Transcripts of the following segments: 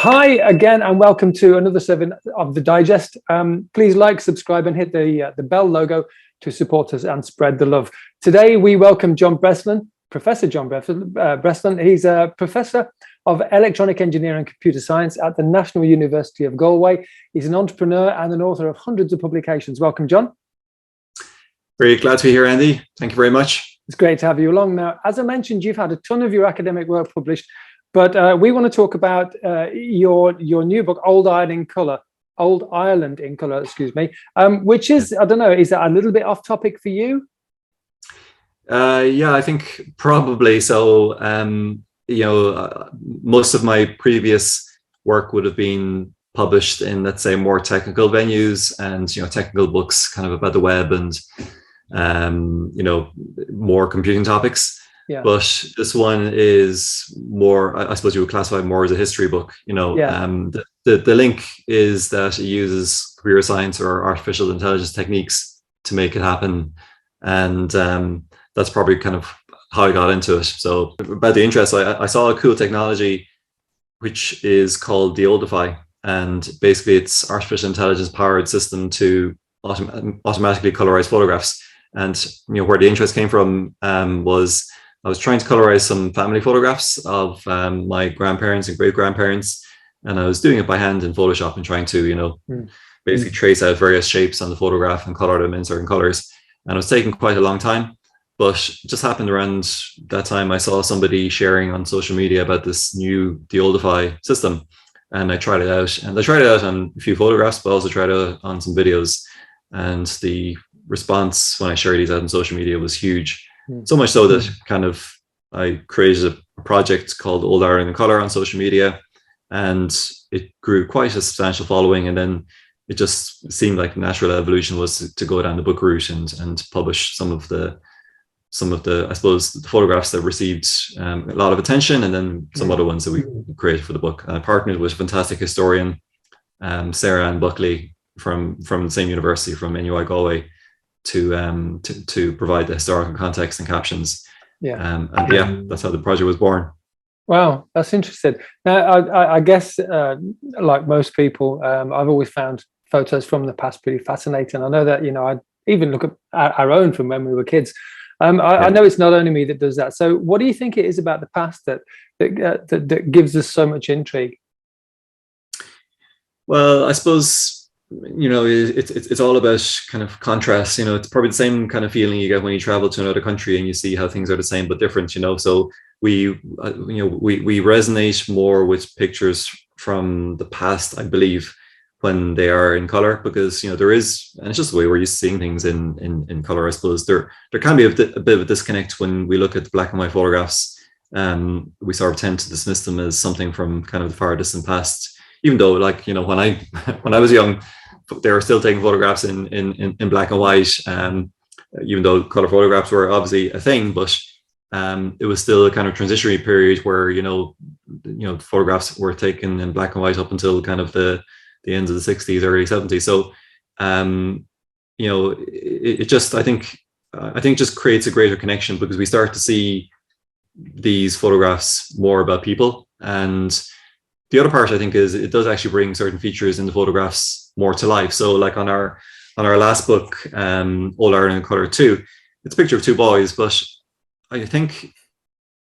Hi again, and welcome to another serving of the Digest. Please like, subscribe, and hit the bell logo to support us and spread the love. Today, we welcome John Breslin, Professor John Breslin. He's a professor of electronic engineering and computer science at the National University of Galway. He's an entrepreneur and an author of hundreds of publications. Welcome, John. Very glad to be here, Andy. Thank you very much. It's great to have you along. Now, as I mentioned, you've had a ton of your academic work published, but we want to talk about your new book, Old Ireland in Colour, excuse me, which is, I don't know, is that a little bit off topic for you? Yeah, I think probably so. Most of my previous work would have been published in, let's say, more technical venues and, technical books kind of about the web and, more computing topics. Yeah. But this one is more, I suppose you would classify it more as a history book. The link is that it uses computer science or artificial intelligence techniques to make it happen. And that's probably kind of how I got into it. So about the interest, I saw a cool technology, which is called Deoldify. And basically it's artificial intelligence powered system to automatically colorize photographs. And, where the interest came from was I was trying to colorize some family photographs of my grandparents and great grandparents. And I was doing it by hand in Photoshop and trying to, basically trace out various shapes on the photograph and color them in certain colors. And it was taking quite a long time. But it just happened around that time I saw somebody sharing on social media about this new Deoldify system. And I tried it out. And I tried it out on a few photographs, but also tried it out on some videos. And the response when I shared these out on social media was huge. So much so that kind of I created a project called Old Ireland in Colour on social media. And it grew quite a substantial following. And then it just seemed like natural evolution was to go down the book route and publish some of the I suppose the photographs that received a lot of attention, and then some other ones that we created for the book. And I partnered with a fantastic historian, Sarah Ann Buckley from the same university, from NUI Galway, to provide the historical context and captions. That's how the project was born. Wow, that's interesting. Now, I guess, like most people, I've always found photos from the past pretty fascinating. I know that, I even look at our own from when we were kids. I know it's not only me that does that. So what do you think it is about the past that gives us so much intrigue? Well, I suppose, it's all about kind of contrast. It's probably the same kind of feeling you get when you travel to another country and you see how things are the same but different. So we resonate more with pictures from the past, I believe, when they are in color, because there is, and it's just the way we're used to seeing things in color. I suppose there can be a bit of a disconnect when we look at the black and white photographs. We sort of tend to dismiss them as something from kind of the far distant past, even though, like, when I was young, they were still taking photographs in black and white, even though color photographs were obviously a thing. But it was still a kind of transitionary period where photographs were taken in black and white up until kind of the end of the 60s, early 70s. So it just, I think just creates a greater connection, because we start to see these photographs more about people. And the other part, I think, is it does actually bring certain features in the photographs more to life. So like on our last book, Old Ireland in Colour 2, it's a picture of two boys, but I think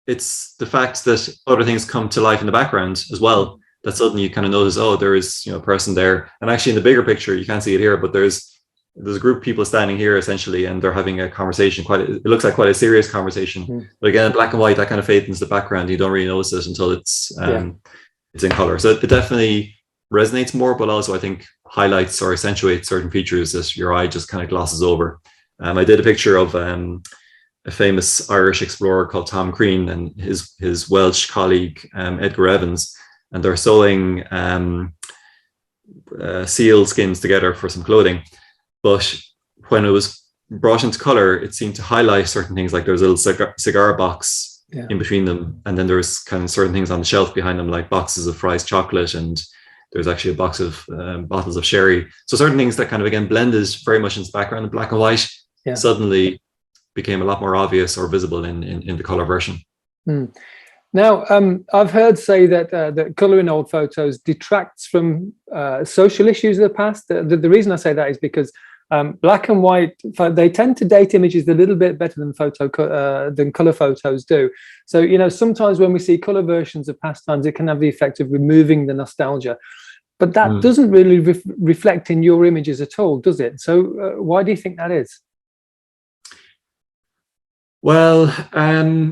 it's the fact that other things come to life in the background as well, that suddenly you kind of notice, oh, there is a person there. And actually in the bigger picture, you can't see it here, but there's a group of people standing here essentially, and they're having a conversation. It looks like quite a serious conversation. But again, in black and white, that kind of fades into the background. You don't really notice it until it's in color. So it definitely resonates more, but also I think highlights or accentuates certain features that your eye just kind of glosses over. I did a picture of a famous Irish explorer called Tom Crean and his Welsh colleague Edgar Evans, and they're sewing seal skins together for some clothing. But when it was brought into color, it seemed to highlight certain things, like there was a little cigar box in between them, and then there was kind of certain things on the shelf behind them, like boxes of Fry's chocolate, and there's actually a box of bottles of sherry. So certain things that kind of, again, blended very much into the background in black and white suddenly became a lot more obvious or visible in the color version. Now, I've heard say that that colouring old photos detracts from social issues of the past. The reason I say that is because black and white, they tend to date images a little bit better than colour photos do. So, you know, sometimes when we see colour versions of past times, it can have the effect of removing the nostalgia. But that doesn't really reflect in your images at all, does it? So why do you think that is? Well,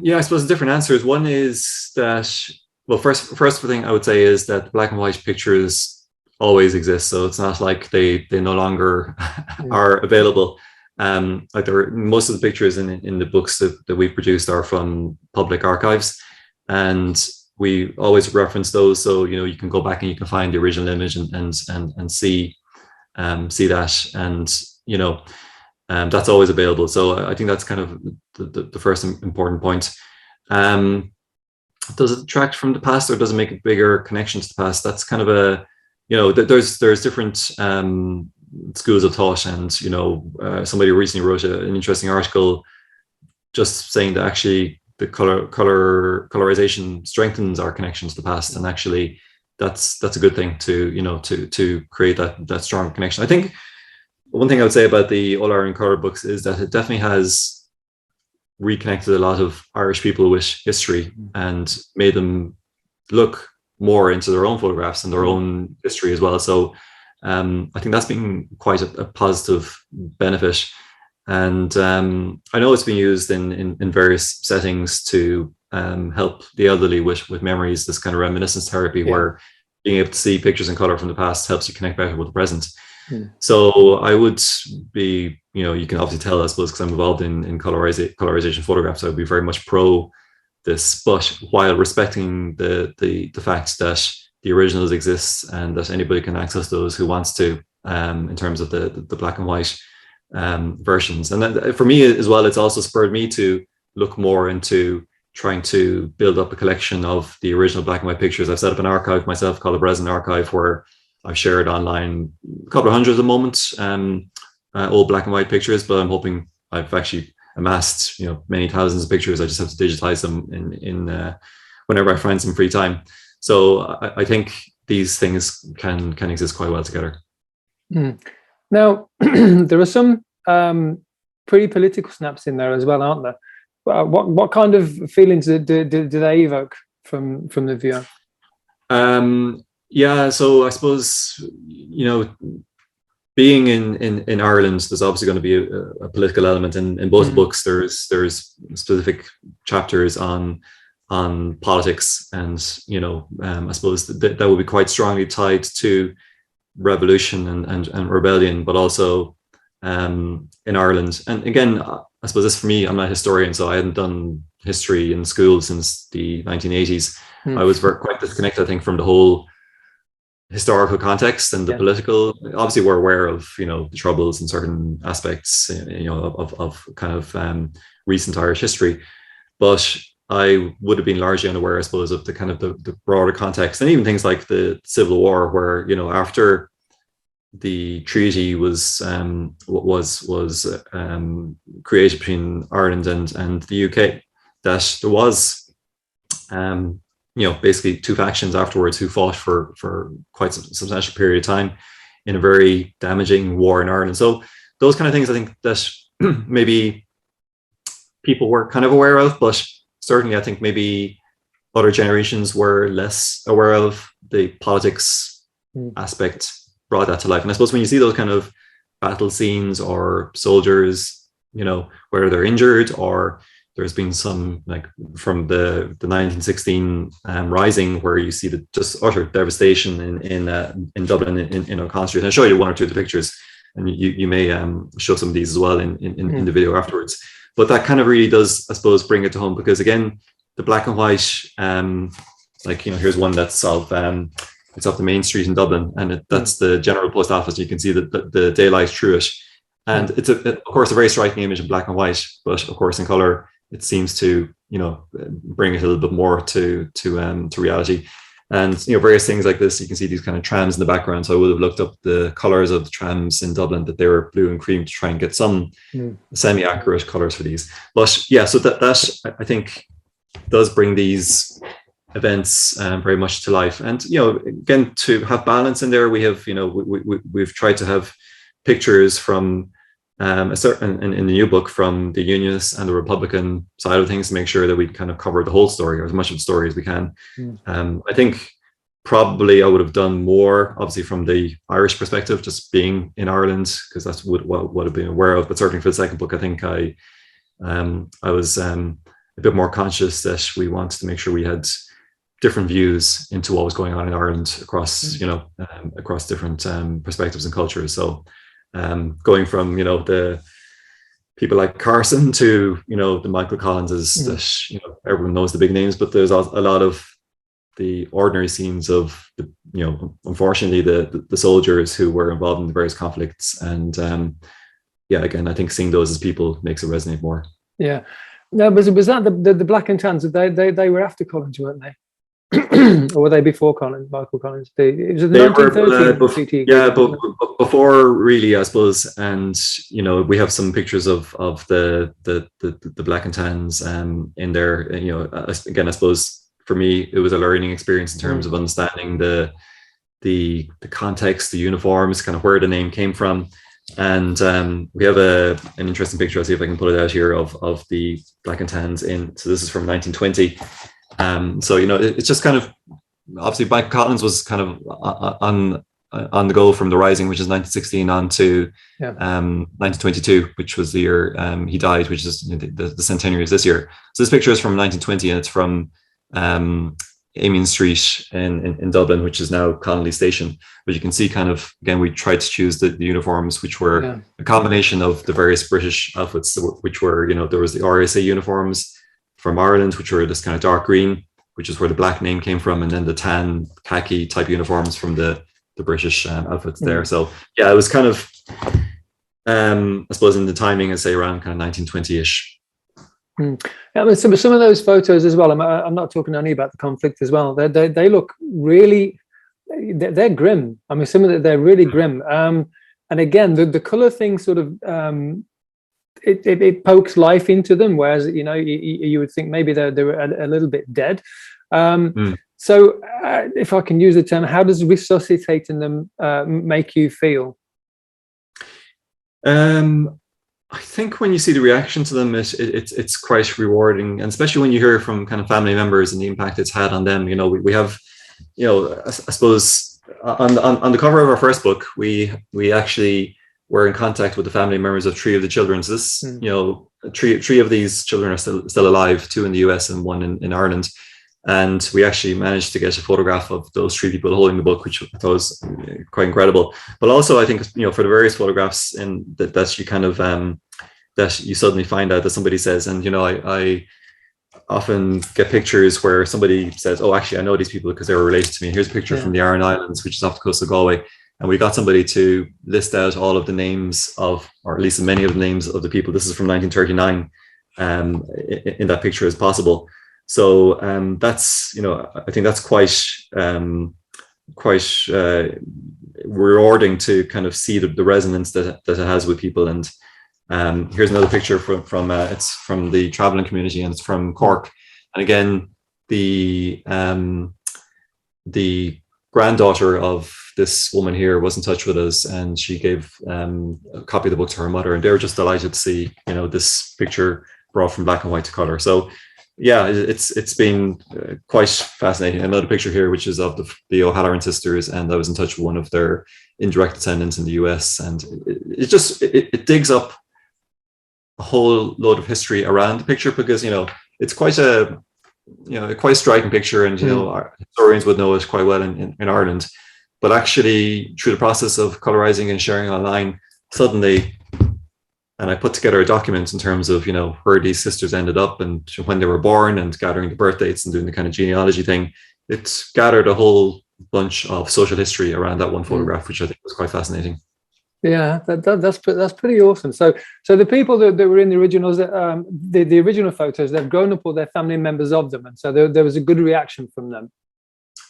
yeah, I suppose different answers. One is that, well, first thing I would say is that black and white pictures always exist. So it's not like they no longer are available. Like most of the pictures in the books that we've produced are from public archives, and we always reference those. So, you know, you can go back and you can find the original image and see that, and, you know, that's always available. So I think that's kind of the first important point. Does it detract from the past, or does it make a bigger connection to the past? That's kind of a, you know, there's different schools of thought, and, you know, somebody recently wrote an interesting article just saying that actually the colorization strengthens our connection to the past, and actually that's a good thing to, you know, to create that strong connection. I think one thing I would say about the All Ireland Colour books is that it definitely has reconnected a lot of Irish people with history and made them look more into their own photographs and their own history as well. So I think that's been quite a positive benefit. And I know it's been used in various settings to help the elderly with memories, this kind of reminiscence therapy, where being able to see pictures in colour from the past helps you connect better with the present. So I would be, you know, you can obviously tell, I suppose, because I'm involved in colorization photographs, I would be very much pro this, but while respecting the fact that the originals exist and that anybody can access those who wants to, in terms of the black and white versions. And then for me as well, it's also spurred me to look more into trying to build up a collection of the original black and white pictures. I've set up an archive myself called the Breslin archive, where I've shared online a couple of hundred at the moment, old black and white pictures, but I'm hoping I've actually amassed, you know, many thousands of pictures. I just have to digitize them in whenever I find some free time. So I think these things can exist quite well together. Now, there are some pretty political snaps in there as well, aren't there? What kind of feelings do they evoke from the viewer? Yeah, so I suppose, you know, being in Ireland, there's obviously going to be a political element in both books. There's specific chapters on politics, and, you know, I suppose that would be quite strongly tied to revolution and rebellion, but also in Ireland. And again, I suppose this, for me, I'm not a historian, so I hadn't done history in school since the 1980s. I was quite disconnected, I think, from the whole historical context and the political. Obviously, we're aware of, you know, the troubles in certain aspects, you know, of kind of recent Irish history, but I would have been largely unaware, I suppose, of the kind of the broader context, and even things like the Civil War, where, you know, after the treaty was created between Ireland and the UK, that there was you know, basically two factions afterwards who fought for quite a substantial period of time in a very damaging war in Ireland. So those kind of things, I think that maybe people were kind of aware of, but certainly I think maybe other generations were less aware of. The politics aspect brought that to life. And I suppose when you see those kind of battle scenes, or soldiers, you know, whether they're injured, or there's been some, like from the 1916 rising, where you see the just utter devastation in Dublin, in O'Connell Street. And I'll show you one or two of the pictures, and you may show some of these as well in the video afterwards. But that kind of really does, I suppose, bring it to home, because again, the black and white, like, you know, here's one that's of it's up the main street in Dublin, and that's the General Post Office. You can see the daylight through it, and it's of course a very striking image in black and white, but of course in color it seems to, you know, bring it a little bit more to reality. And, you know, various things like this, you can see these kind of trams in the background. So I would have looked up the colors of the trams in Dublin, that they were blue and cream, to try and get some semi-accurate colors for these. But yeah, so that I think does bring these events very much to life. And again, to have balance in there, we have we've tried to have pictures from a certain in the new book from the Unionist and the Republican side of things to make sure that we kind of cover the whole story, or as much of the story as we can. I think probably I would have done more, obviously, from the Irish perspective, just being in Ireland, because that's what I've been aware of. But certainly for the second book, I think I was a bit more conscious that we wanted to make sure we had different views into what was going on in Ireland across, across different perspectives and cultures. So going from, the people like Carson to, the Michael Collinses that, everyone knows the big names, but there's a lot of the ordinary scenes of the, unfortunately the soldiers who were involved in the various conflicts. And again, I think seeing those as people makes it resonate more. Yeah. No, was that the Black and Tans? They were after Collins, weren't they? Or were they before Michael Collins? It was the 1913 but before, really, I suppose. And we have some pictures of the Black and Tans in there. Again, I suppose for me it was a learning experience in terms of understanding the context, the uniforms, kind of where the name came from. And we have an interesting picture. I'll see if I can pull it out here of the Black and Tans so this is from 1920. So it's just kind of, obviously Michael Collins was kind of on the go from the Rising, which is 1916, on to 1922, which was the year he died, which is the centenary is this year. So this picture is from 1920, and it's from Amiens Street in Dublin, which is now Connolly Station. But you can see kind of, again, we tried to choose the uniforms, which were a combination of the various British outfits, which were, there was the RSA uniforms from Ireland, which were this kind of dark green, which is where the black name came from, and then the tan khaki type uniforms from the British outfits there. So it was kind of, I suppose in the timing, I'd say around kind of 1920-ish. Yeah, but some of those photos as well, I'm not talking only about the conflict as well. They look really, they're grim. I mean, some of them, they're really grim. And again, the color thing sort of, it pokes life into them, whereas you would think maybe they're a little bit dead. So if I can use the term, how does resuscitating them make you feel? I think when you see the reaction to them, it's quite rewarding, and especially when you hear from kind of family members and the impact it's had on them. We have, I suppose on the cover of our first book, we actually were in contact with the family members of 3 of the children. So this, three of these children are still alive, 2 in the US and 1 in Ireland. And we actually managed to get a photograph of those 3 people holding the book, which I thought was quite incredible. But also, I think, for the various photographs that you kind of, that you suddenly find out that somebody says, and, I often get pictures where somebody says, oh, actually, I know these people because they were related to me. Here's a picture from the Aran Islands, which is off the coast of Galway. And we got somebody to list out all of the names of, or at least many of the names of the people. This is from 1939 in that picture as possible. So that's, I think that's quite rewarding to kind of see the resonance that it has with people. And here's another picture from it's from the traveling community, and it's from Cork. And again, the granddaughter of this woman here was in touch with us, and she gave a copy of the book to her mother, and they were just delighted to see, this picture brought from black and white to color. So it's been quite fascinating. Another picture here, which is of the O'Halloran sisters, and I was in touch with one of their indirect descendants in the US, and it digs up a whole load of history around the picture, because it's quite a quite striking picture, and our historians would know it quite well in Ireland. But actually, through the process of colorizing and sharing online, suddenly, and I put together a document in terms of, where these sisters ended up and when they were born, and gathering the birth dates and doing the kind of genealogy thing. It's gathered a whole bunch of social history around that one photograph, which I think was quite fascinating. Yeah, that's pretty awesome. So the people that were in the originals, the original photos, they've grown up, or they're family members of them, and so there was a good reaction from them.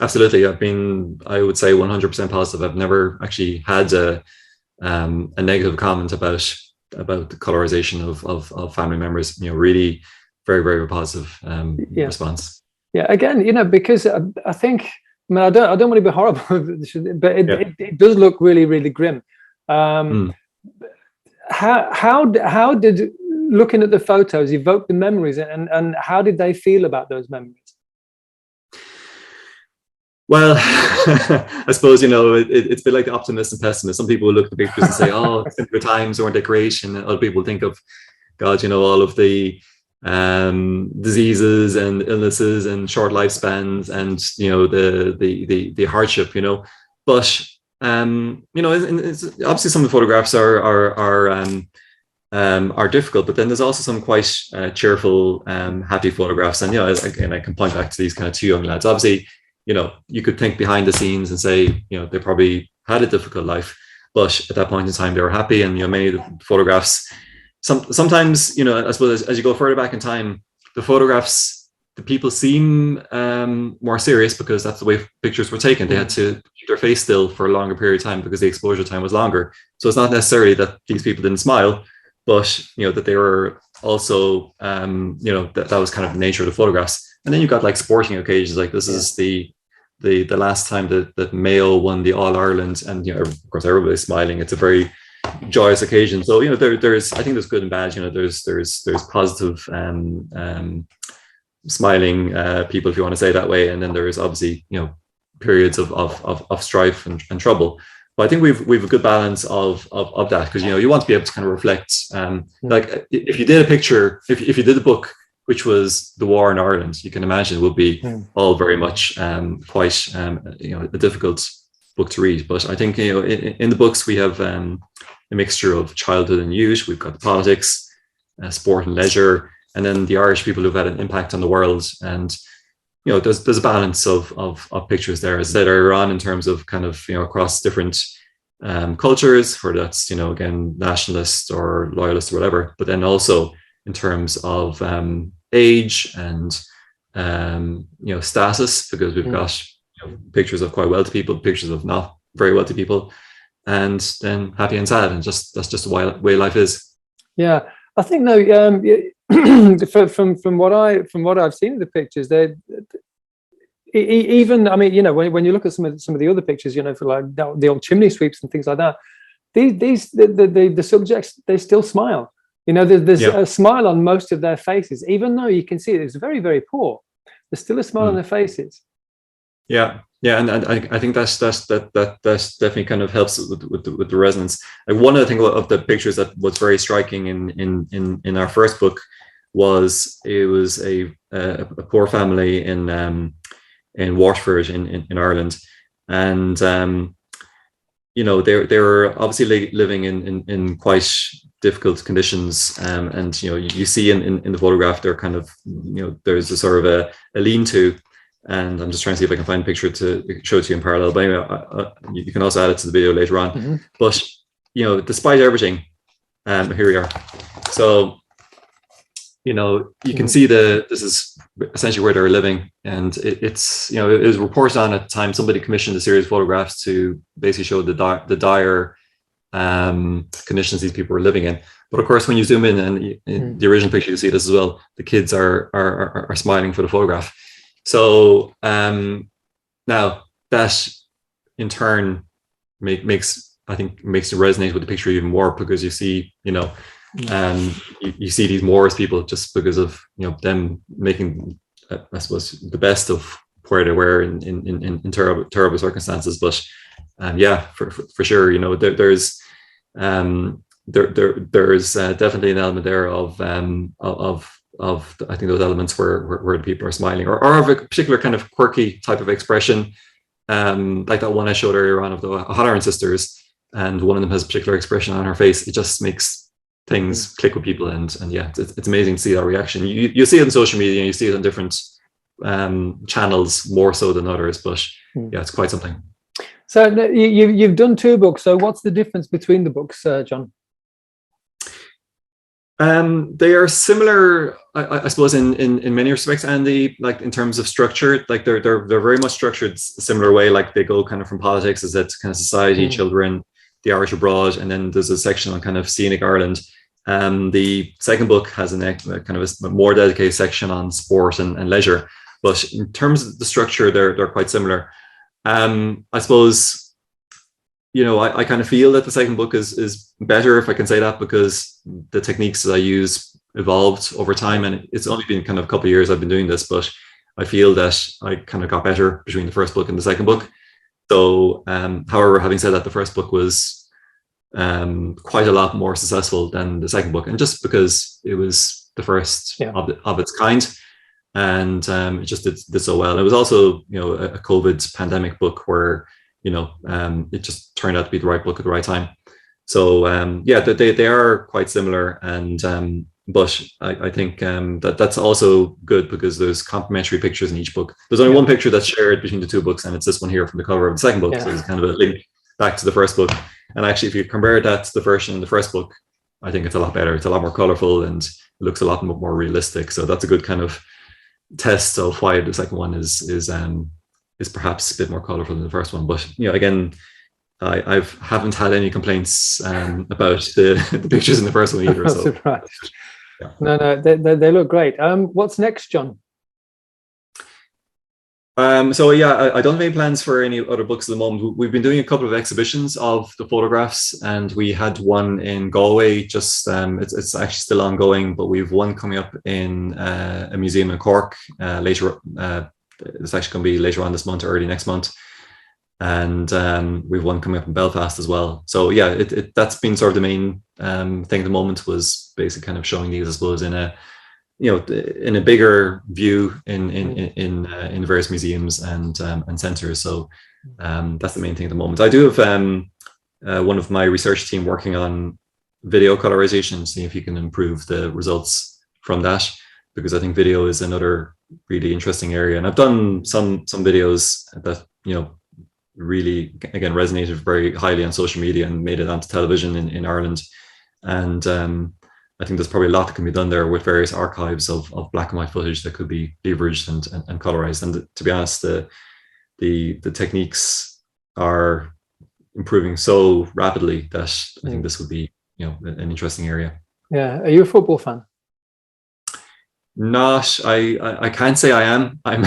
Absolutely. I've been, I would say, 100% positive. I've never actually had a negative comment about the colorization of family members. Really very, very positive response. Yeah, again, because I think, I mean, I don't want to be horrible, but it does look really, really grim. How did looking at the photos evoke the memories, and how did they feel about those memories? Well, I suppose, it's a bit like the optimist and pessimist. Some people will look at the pictures and say, oh, simpler times, or decoration. And other people think of, God, all of the diseases and illnesses and short lifespans and, the hardship, But, it's, obviously some of the photographs are difficult, but then there's also some quite cheerful, happy photographs. And, again, I can point back to these kind of two young lads. Obviously, you could think behind the scenes and say, they probably had a difficult life, but at that point in time, they were happy. And, many of the photographs, sometimes, I suppose as you go further back in time, the photographs, the people seem more serious because that's the way pictures were taken. They had to keep their face still for a longer period of time because the exposure time was longer. So it's not necessarily that these people didn't smile, but, that they were also, that was kind of the nature of the photographs. And then you've got like sporting occasions, like this is the last time that Mayo won the All-Ireland, and, of course, everybody's smiling. It's a very joyous occasion. So, there's, I think there's good and bad, there's positive, smiling people, if you want to say it that way. And then there's obviously, periods of strife and trouble. But I think we've a good balance of that, because, you want to be able to kind of reflect, like if you did a picture, if you did a book, which was the war in Ireland, you can imagine it would be all very much quite, a difficult book to read. But I think, in the books we have a mixture of childhood and youth. We've got the politics, sport and leisure, and then the Irish people who've had an impact on the world. And, there's a balance of pictures there, as I said earlier on, in terms of kind of, across different cultures, whether that's, again, nationalist or loyalist or whatever, but then also in terms of age and status, because we've got pictures of quite wealthy people, pictures of not very wealthy people, and then happy and sad, and that's just the way life is. Yeah, I think from what I've seen of the pictures, they even, I mean, when you look at some of the other pictures, for like the old chimney sweeps and things like that, the subjects, they still smile. There's a smile on most of their faces, even though you can see it's very, very poor. There's still a smile on their faces. Yeah, and I think that's definitely kind of helps with the resonance. Like, one of the things of the pictures that was very striking in our first book was, it was a poor family in Waterford in Ireland, and they were obviously living in quite difficult conditions, and you see in the photograph, they're kind of, there's a sort of a lean-to, and I'm just trying to see if I can find a picture to show it to you in parallel, but anyway, you can also add it to the video later on. But despite everything, here we are. So you can see this is essentially where they're living, and it's it was reported on at the time. Somebody commissioned a series of photographs to basically show the dire conditions these people were living in. But of course, when you zoom in, and in the original picture, you see this as well, the kids are smiling for the photograph. So now that in turn makes it resonate with the picture even more, because you see you see these Moors people, just because of them making I suppose the best of where they were in terrible circumstances. But for sure, there's definitely an element there of I think those elements where the people are smiling, or of a particular kind of quirky type of expression, like that one I showed earlier on of the O'Halloran sisters, and one of them has a particular expression on her face. It just makes things click with people, and it's amazing to see that reaction. You see it on social media, and you see it on different channels more so than others, but it's quite something. So you've done 2 books. So what's the difference between the books, John? They are similar, I suppose, in many respects, Andy. Like, in terms of structure, like they're very much structured a similar way. Like, they go kind of from politics, as that kind of society, children, the Irish abroad, and then there's a section on kind of scenic Ireland. The second book has a kind of a more dedicated section on sport and leisure. But in terms of the structure, they're quite similar. I suppose, I kind of feel that the second book is better, if I can say that, because the techniques that I use evolved over time, and it's only been kind of a couple of years I've been doing this, but I feel that I kind of got better between the first book and the second book. So, however, having said that, the first book was quite a lot more successful than the second book, and just because it was the first of its kind, and it just did so well. It was also, a COVID pandemic book where, it just turned out to be the right book at the right time. So they are quite similar, and but I think that's also good because there's complementary pictures in each book. There's only one picture that's shared between the two books, and it's this one here from the cover of the second book. So it's kind of a link back to the first book. And actually, if you compare that to the version in the first book, I think it's a lot better. It's a lot more colorful and it looks a lot more realistic. So that's a good kind of test of why the second one is perhaps a bit more colorful than the first one. But again, I haven't had any complaints about the pictures in the first one either. I'm surprised. Yeah. No, they look great. What's next, John? I don't have any plans for any other books at the moment. We've been doing a couple of exhibitions of the photographs, and we had one in Galway. Just it's actually still ongoing, but we've one coming up in a museum in Cork later. It's actually going to be later on this month or early next month, and we've one coming up in Belfast as well. So that's been sort of the main thing at the moment, was basically kind of showing these, I suppose, in a bigger view in various museums and centers. So that's the main thing at the moment. I do have one of my research team working on video colorization, see if you can improve the results from that, because I think video is another really interesting area. And I've done some videos that really, again, resonated very highly on social media and made it onto television in Ireland. And I think there's probably a lot that can be done there with various archives of black and white footage that could be leveraged and colorized. And to be honest, the techniques are improving so rapidly that I think this would be an interesting area. Yeah. Are you a football fan? Not, I can't say I am. I'm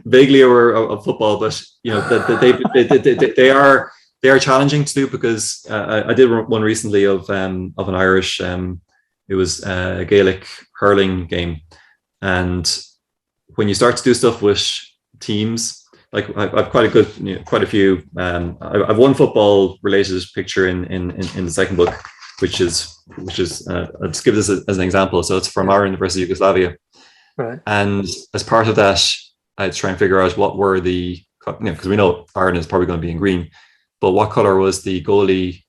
vaguely aware of football, but they are challenging to do, because I did one recently of an Irish. It was a Gaelic hurling game, and when you start to do stuff with teams, like I've quite a few. I've one football related picture in the second book, which is I'll just give this as an example. So it's from Ireland versus Yugoslavia, right? And as part of that, I had to try and figure out what were the, because we know Ireland is probably going to be in green, but what color was the goalie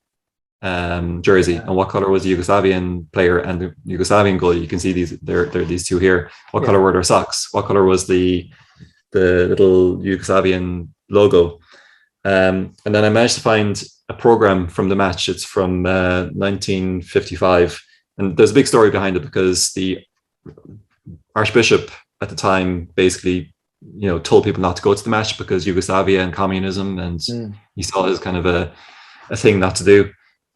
jersey, and what color was the Yugoslavian player and the Yugoslavian goalie? You can see they're these two here. What color were their socks? What color was the little Yugoslavian logo? And then I managed to find a program from the match. It's from 1955, and there's a big story behind it, because the Archbishop at the time basically told people not to go to the match because Yugoslavia and communism, and he saw it as kind of a thing not to do.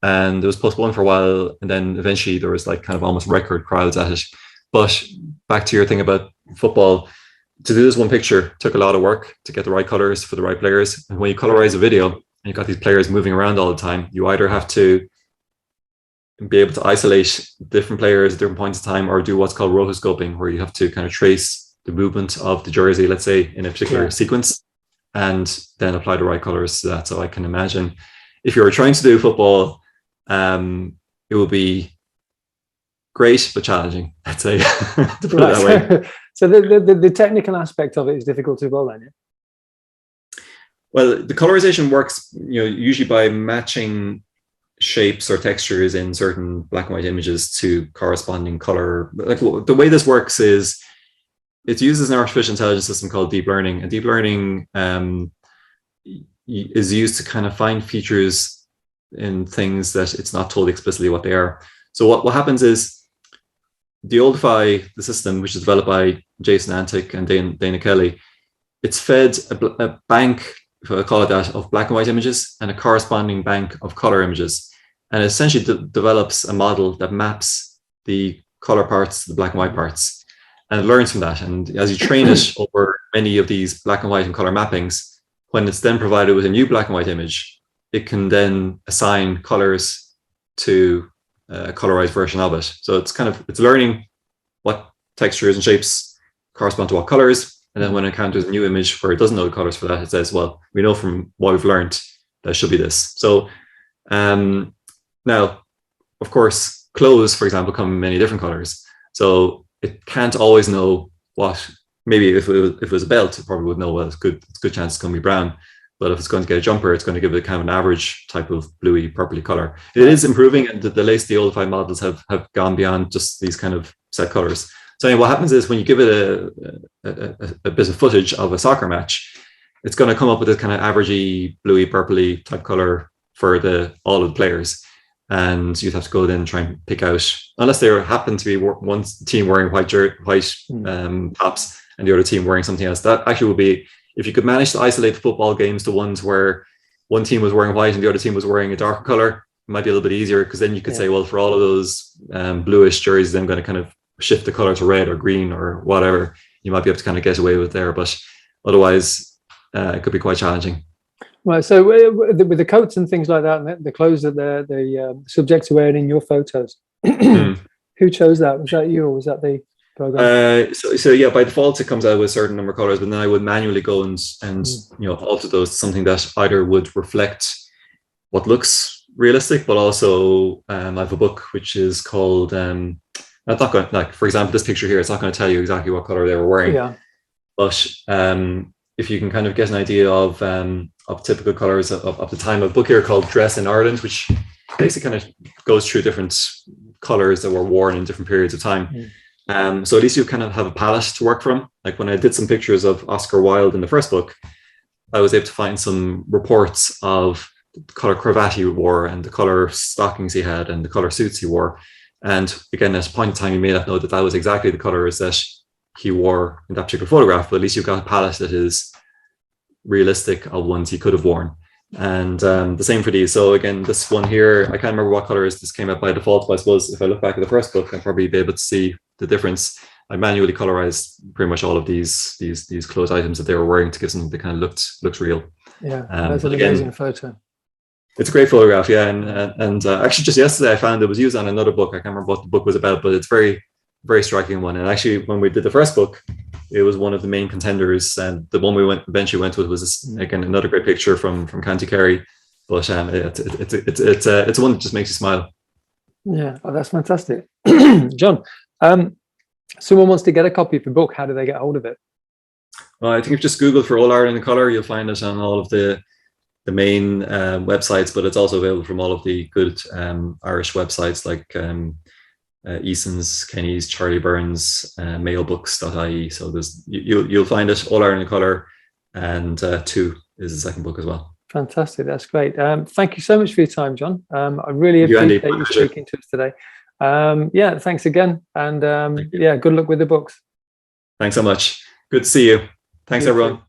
And it was postponed for a while, and then eventually there was like kind of almost record crowds at it. But back to your thing about football, to do this one picture took a lot of work to get the right colors for the right players. And when you colorize a video and you've got these players moving around all the time, you either have to be able to isolate different players at different points of time, or do what's called rotoscoping, where you have to kind of trace the movement of the jersey, let's say, in a particular sequence, and then apply the right colors to that. So I can imagine if you were trying to do football, it will be great but challenging, I'd say, to put it that way. So the technical aspect of it is difficult as well, then. Yeah? Well, the colorization works, usually by matching shapes or textures in certain black and white images to corresponding color. Like, the way this works is it uses an artificial intelligence system called deep learning, and deep learning is used to kind of find features in things that it's not told explicitly what they are. So what happens is the Oldify, the system, which is developed by Jason Antic and Dana Kelly, it's fed a bank, if I call it that, of black and white images and a corresponding bank of color images. and it essentially develops a model that maps the color parts to the black and white parts, and it learns from that. And as you train it over many of these black and white and color mappings, when it's then provided with a new black and white image, it can then assign colors to a colorized version of it. So it's learning what textures and shapes correspond to what colors. And then when it encounters a new image where it doesn't know the colors for that, it says, well, we know from what we've learned that should be this. So now, of course, clothes, for example, come in many different colors. So it can't always know what, maybe if it was a belt, it probably would know, well, it's a good chance it's going to be brown. But if it's going to get a jumper, it's going to give it kind of an average type of bluey, purpley color. It is improving, and the latest oldify models have gone beyond just these kind of set colors. So anyway, what happens is when you give it a bit of footage of a soccer match, it's going to come up with this kind of averagey, bluey, purpley type color for all of the players. And you'd have to go then and try and pick out, unless there happen to be one team wearing white tops and the other team wearing something else. That actually would be, if you could manage to isolate the football games to ones where one team was wearing white and the other team was wearing a darker color, it might be a little bit easier, because then you could say, well, for all of those bluish jerseys, I'm going to kind of shift the color to red or green or whatever. You might be able to kind of get away with there, but otherwise it could be quite challenging. Right. So with the coats and things like that, and the clothes that the subjects are wearing in your photos, who chose that? Was that you, or was that the program? So yeah, by default it comes out with a certain number of colors, but then I would manually go and alter those to something that either would reflect what looks realistic, but also I have a book which is called I'm not going, like, for example, this picture here, it's not going to tell you exactly what color they were wearing. Yeah. But if you can kind of get an idea of typical colors of the time, a book here called Dress in Ireland, which basically kind of goes through different colors that were worn in different periods of time. So at least you kind of have a palette to work from. Like when I did some pictures of Oscar Wilde in the first book, I was able to find some reports of the color cravat he wore and the color stockings he had and the color suits he wore. And again, at a point in time, you may not know that was exactly the colors that he wore in that particular photograph, but at least you've got a palette that is realistic of ones he could have worn. And the same for these. So again, this one here, I can't remember what colors this came out by default, but I suppose if I look back at the first book, I'll probably be able to see the difference. I manually colorized pretty much all of these clothes items that they were wearing to give something that kind of looks real. Yeah, that's an amazing photo. It's a great photograph, yeah. And actually just yesterday I found it was used on another book. I can't remember what the book was about, but it's very, very striking one. And actually when we did the first book, it was one of the main contenders, and the one we eventually went with was again another great picture from County Kerry. But it's one that just makes you smile. Yeah, that's fantastic. John, someone wants to get a copy of the book. How do they get hold of it? Well, I think if you just Google for All Ireland in Colour, you'll find it on all of the main websites, but it's also available from all of the good Irish websites like Eason's, Kenny's, Charlie Burns, mailbooks.ie. So you'll find it, All Ireland in Colour, and 2 is the second book as well. Fantastic, that's great. Thank you so much for your time, John. I really appreciate you speaking to us today. Yeah, thanks again, and yeah, good luck with the books. Thanks so much. Good to see you. Thanks, everyone.